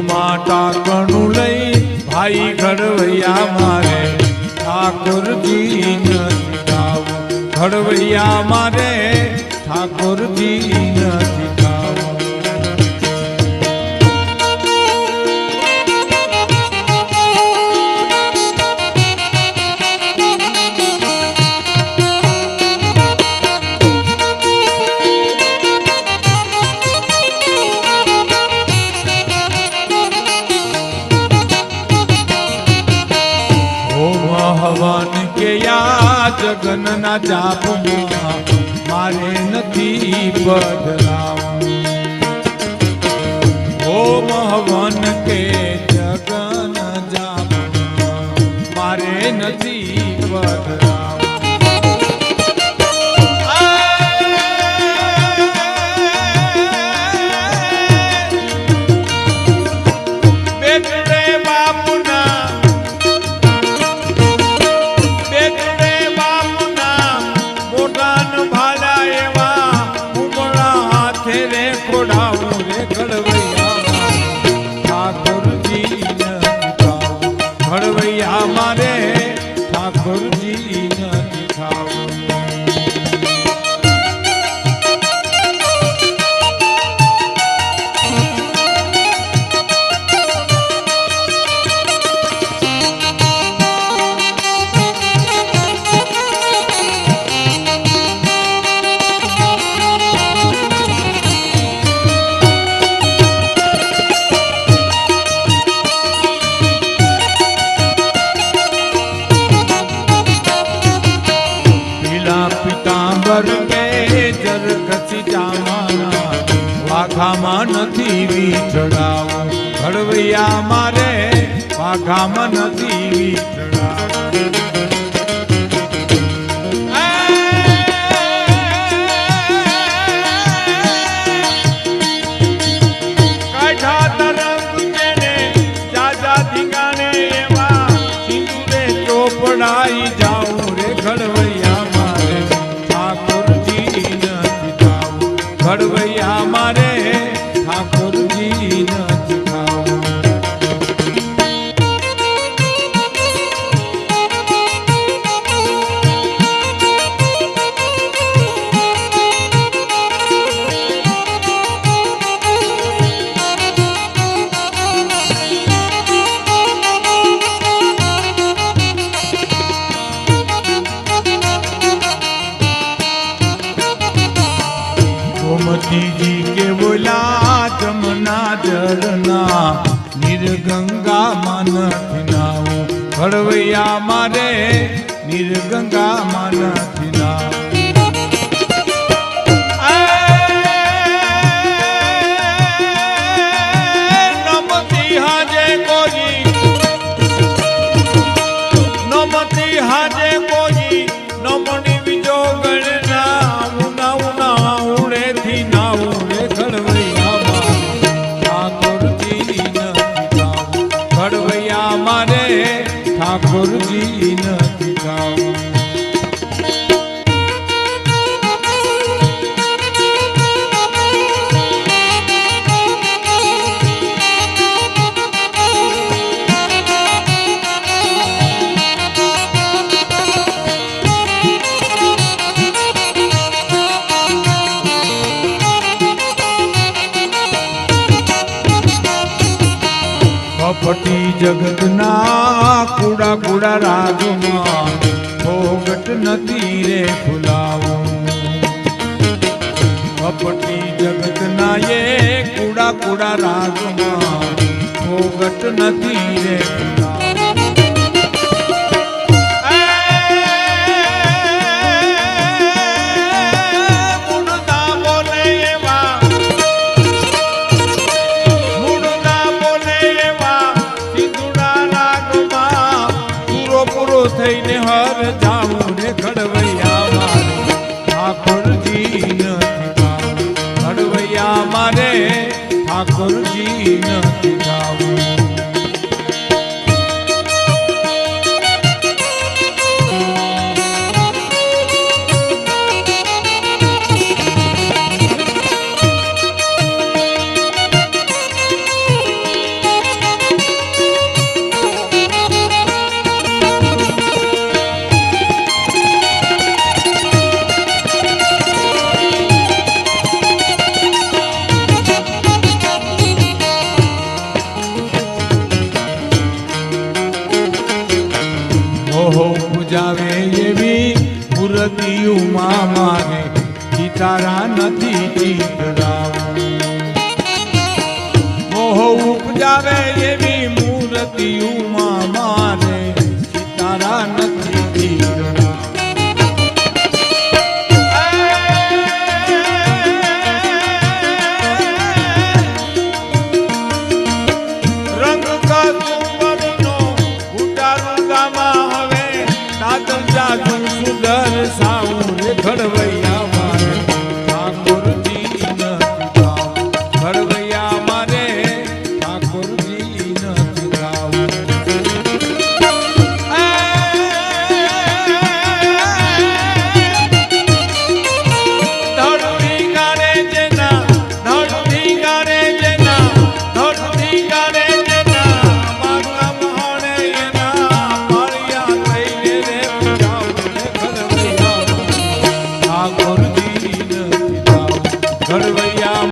માટા કણું લઈ ભાઈ ઘડવૈયા મારે ઠાકોરજી નથી ગાવું. ઘડવૈયા મારે ઠાકોરજી નથી ગાવું. હવન કે યા જગન ના જાપમાં મારે નથી બદલાવું. ઓમ હવન કે જગન જાપમાં મારે નથી બદલાવું. ઘડવૈયા મારે ઠાકોરજી નથી ખાવું. વાઘામાં નથી વીછડાવું. ઘડવૈયા મારે વાઘામાં નથી વીછડાવું. કાઢા તરંગ જેને જાજા ધીંગાને એવા સિંદૂરે ચોપડાઈ જાઉં રે. ઘડવૈયા મારે ઠાકોરજી નથી ગાવું. ઘડવૈયા મારે ઠાકોરજી નથી ખાવું. गोमती जी के बोला जमुना जरना निर्गंगा मन थिनाऊ. घड़वैया मारे निर्गंगा मन थिनाऊ. नमती हाजे कोजी नमती हाजे कोजी नमनी बीजो गणना उना उना उड़े थी ना उड़े. घड़वैया मारे ઠાકોરજી નથી ગાવું. ઘડવૈયા મારે ઠાકોરજી નથી ગાવું. કપટી જગતના કુડા કુડા રાજમાં ભોગટ નથી રે ફુલાવું. કપટી જગતના એ કુડા કુડા રાજમાં ભોગટ નથી રે ફુલાવું. થઈને હર જાઉં રે. ઘડવૈયા મારે ઠાકોરજી નથી ગાવું. ઘડવૈયા મારે ઠાકોરજી નથી ગાવું. ઉપજાવે એવી મૂર્તિઓમાં મારે ચિતારા નથી ચિતરાવું મોહ ઉપજાવે એવી મૂર્તિઓમાં મારે ચિતારા નથી ચિતરાવું ઘડવૈયા મારે ઠાકોરજી નથી ગાવું ઘડવૈયા મારે ઠાકોરજી નથી ગાવું ધડથી ગારે જેના ધડથી ગારે જેના ધડથી ગારે જેના મારા મહાણે એના પાળિયા થઈને રે ઠાકોરજી નથી ગાવું ઘડવૈયા